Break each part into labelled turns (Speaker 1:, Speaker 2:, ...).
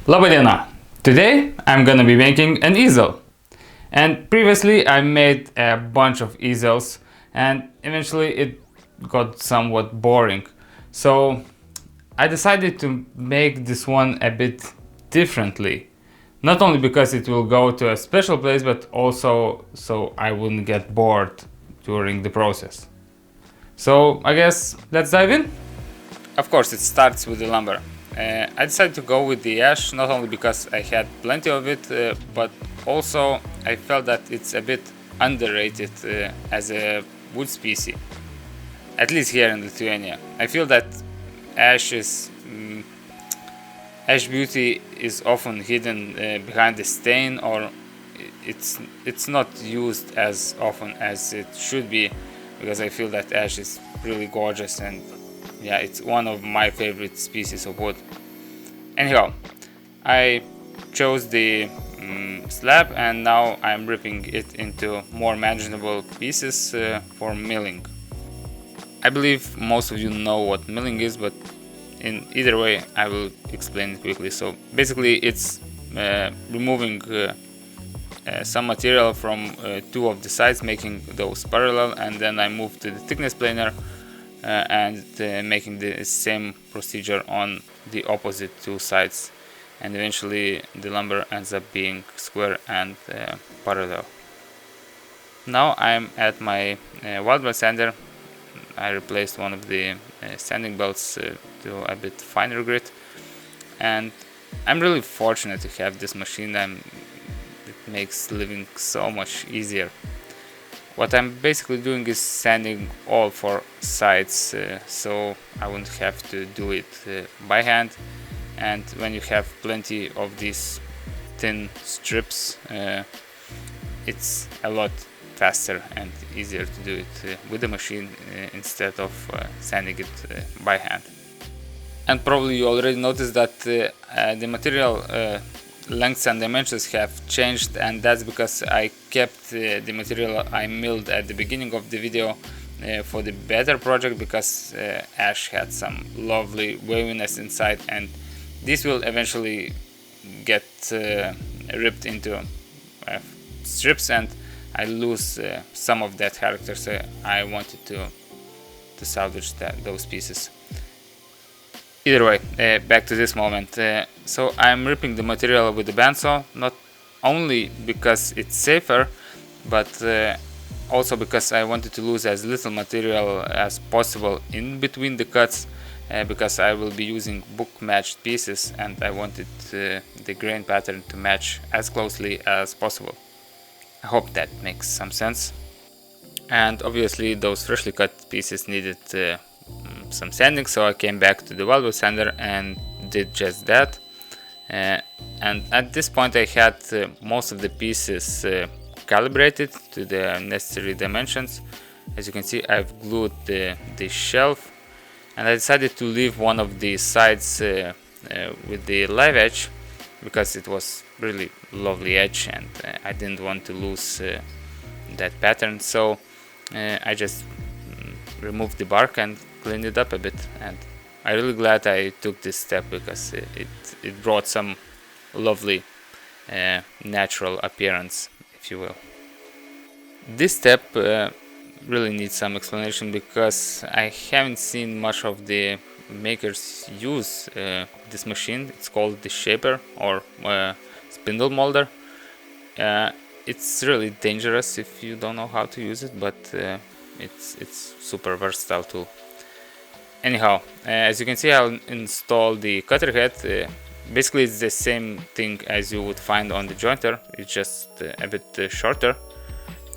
Speaker 1: Labadiena! Today I'm gonna be making an easel. And previously I made a bunch of easels and eventually it got somewhat boring. So I decided to make this one a bit differently. Not only because it will go to a special place, but also so I wouldn't get bored during the process. So I guess let's dive in. Of course, it starts with the lumber. I decided to go with the ash not only because I had plenty of it, but also I felt that it's a bit underrated as a wood species, at least here in Lithuania. I feel that ash beauty is often hidden behind the stain, or it's not used as often as it should be, because I feel that ash is really gorgeous and yeah, it's one of my favorite species of wood. Anyhow, I chose the slab and now I'm ripping it into more manageable pieces for milling. I believe most of you know what milling is, but in either way I will explain it quickly. So basically it's removing some material from two of the sides, making those parallel, and then I move to the thickness planer and making the same procedure on the opposite two sides, and eventually the lumber ends up being square and parallel. Now I'm at my wild belt sander. I replaced one of the sanding belts to a bit finer grit, and I'm really fortunate to have this machine. It makes living so much easier. What I'm basically doing is sanding all four sides, so I wouldn't have to do it by hand. And when you have plenty of these thin strips, it's a lot faster and easier to do it with the machine instead of sanding it by hand. And probably you already noticed that the material lengths and dimensions have changed, and that's because I kept the material I milled at the beginning of the video for the better project, because ash had some lovely waviness inside, and this will eventually get ripped into strips and I lose some of that character, so I wanted to salvage those pieces. Either way, back to this moment. So I'm ripping the material with the bandsaw, not only because it's safer, but also because I wanted to lose as little material as possible in between the cuts, because I will be using book matched pieces and I wanted the grain pattern to match as closely as possible. I hope that makes some sense. And obviously those freshly cut pieces needed some sanding, so I came back to the wild sander and did just that. And at this point I had most of the pieces calibrated to the necessary dimensions. As you can see, I've glued the shelf, and I decided to leave one of the sides with the live edge because it was really lovely edge and I didn't want to lose that pattern. So I just removed the bark and cleaned it up a bit, and I'm really glad I took this step because it brought some lovely natural appearance, if you will. This step really needs some explanation because I haven't seen much of the makers use this machine. It's called the shaper or spindle molder. It's really dangerous if you don't know how to use it, but it's super versatile tool. Anyhow, as you can see, I'll install the cutter head. Basically it's the same thing as you would find on the jointer, it's just a bit shorter.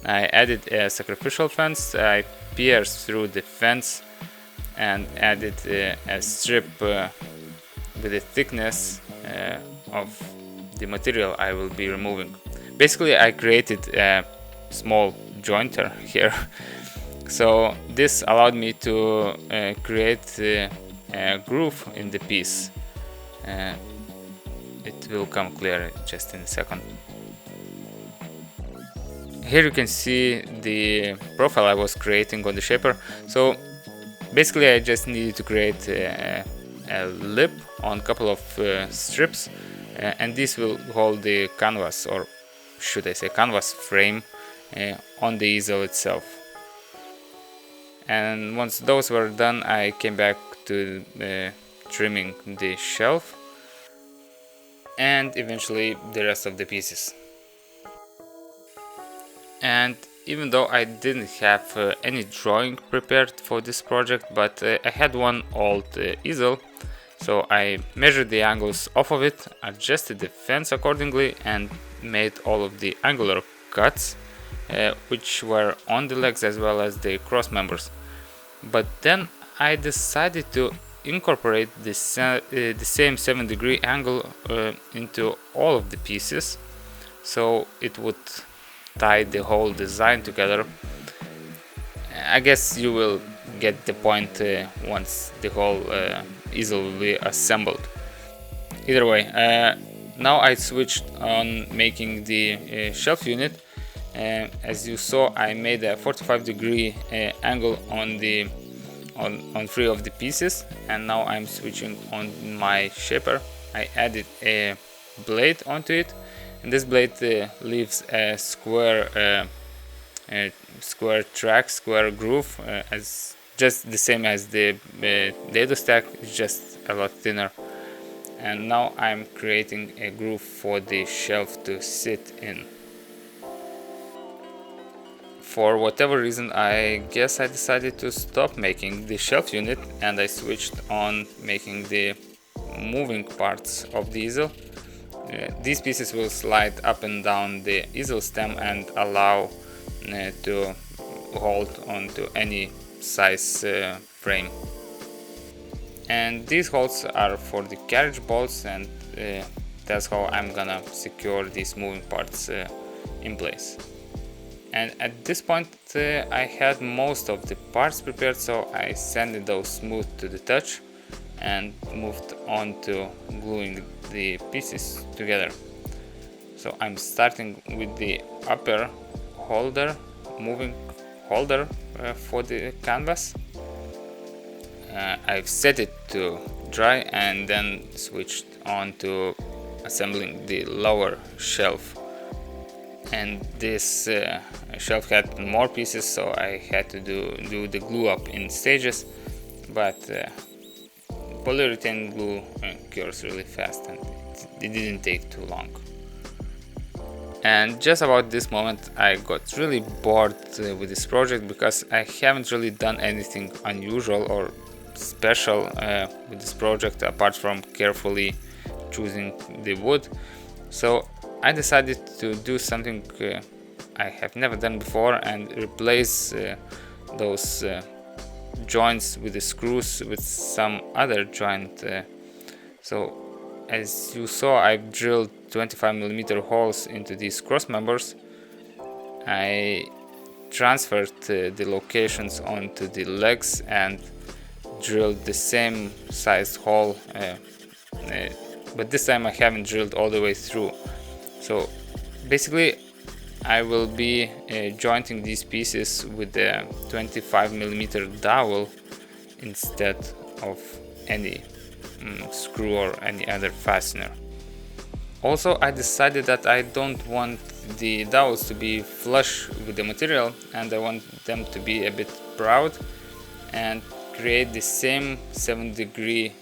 Speaker 1: I added a sacrificial fence. I pierced through the fence and added a strip with the thickness of the material I will be removing. Basically I created a small jointer here. So this allowed me to create a groove in the piece. It will come clear just in a second. Here you can see the profile I was creating on the shaper. So basically I just needed to create a lip on a couple of strips and this will hold the canvas, or should I say canvas frame, on the easel itself. And once those were done, I came back to trimming the shelf and eventually the rest of the pieces. And even though I didn't have any drawing prepared for this project, but I had one old easel, so I measured the angles off of it, adjusted the fence accordingly, and made all of the angular cuts, which were on the legs as well as the cross members. But then I decided to incorporate the same 7-degree angle into all of the pieces, so it would tie the whole design together. I guess you will get the point once the whole easel will be assembled. Either way, now I switched on making the shelf unit. As you saw, I made a 45-degree angle on 3 of the pieces, and now I'm switching on my shaper. I added a blade onto it, and this blade leaves a square track, square groove, as just the same as the dado stack, it's just a lot thinner. And now I'm creating a groove for the shelf to sit in. For whatever reason, I guess I decided to stop making the shelf unit, and I switched on making the moving parts of the easel. These pieces will slide up and down the easel stem and allow to hold onto any size frame. And these holes are for the carriage bolts, and that's how I'm gonna secure these moving parts in place. And at this point I had most of the parts prepared, so I sanded those smooth to the touch and moved on to gluing the pieces together. So I'm starting with the upper holder, moving holder for the canvas. I've set it to dry and then switched on to assembling the lower shelf. And this shelf had more pieces, so I had to do the glue up in stages, but polyurethane glue cures really fast and it didn't take too long. And just about this moment I got really bored with this project, because I haven't really done anything unusual or special with this project apart from carefully choosing the wood. So I decided to do something I have never done before and replace those joints with the screws with some other joint. So as you saw, I drilled 25mm holes into these cross members. I transferred the locations onto the legs and drilled the same sized hole, but this time I haven't drilled all the way through. So basically I will be jointing these pieces with a 25mm dowel instead of any screw or any other fastener. Also, I decided that I don't want the dowels to be flush with the material, and I want them to be a bit broad and create the same 7-degree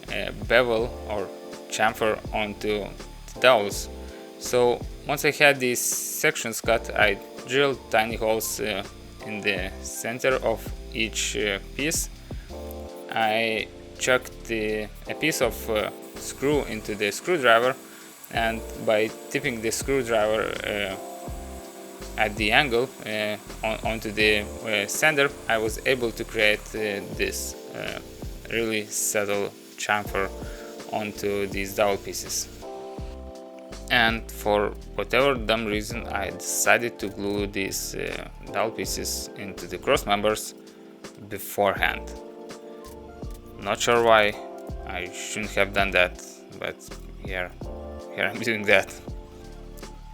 Speaker 1: bevel or chamfer onto the dowels. So once I had these sections cut, I drilled tiny holes in the center of each piece. I chucked a piece of screw into the screwdriver, and by tipping the screwdriver at the angle onto the sander, I was able to create this really subtle chamfer onto these dowel pieces. And for whatever dumb reason, I decided to glue these dowel pieces into the cross members beforehand. Not sure why. I shouldn't have done that, but here I'm doing that.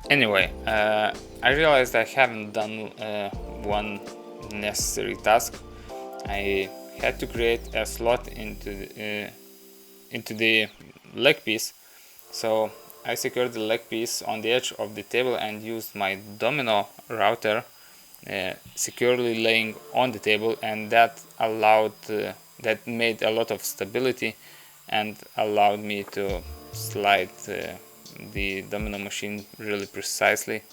Speaker 1: Anyway, I realized I haven't done one necessary task. I had to create a slot into the leg piece. So I secured the leg piece on the edge of the table and used my domino router securely laying on the table, and that made a lot of stability and allowed me to slide the domino machine really precisely,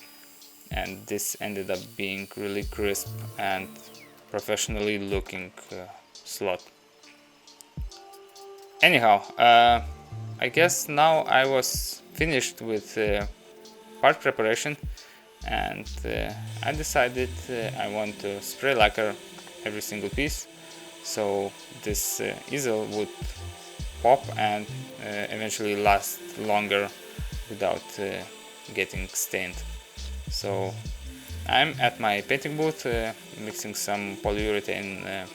Speaker 1: and this ended up being really crisp and professionally looking slot. Anyhow, I guess now I was finished with part preparation, and I decided I want to spray lacquer every single piece so this easel would pop and eventually last longer without getting stained. So I'm at my painting booth mixing some polyurethane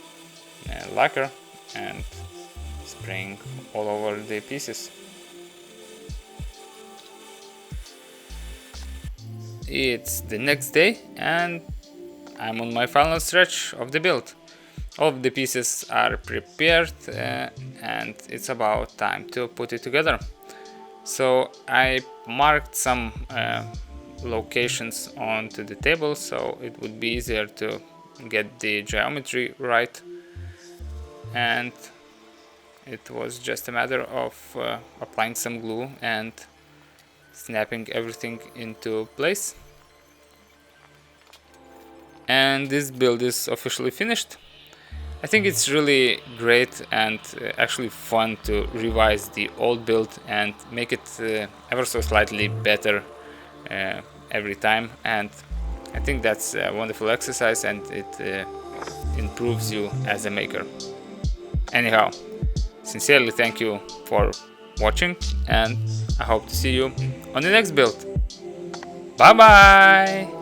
Speaker 1: lacquer and spraying all over the pieces. It's the next day and I'm on my final stretch of the build. All of the pieces are prepared and it's about time to put it together. So I marked some locations onto the table so it would be easier to get the geometry right, and it was just a matter of applying some glue and snapping everything into place. And this build is officially finished. I think it's really great and actually fun to revise the old build and make it ever so slightly better every time, and I think that's a wonderful exercise and it improves you as a maker. Anyhow, sincerely thank you for watching and I hope to see you on the next build. Bye bye!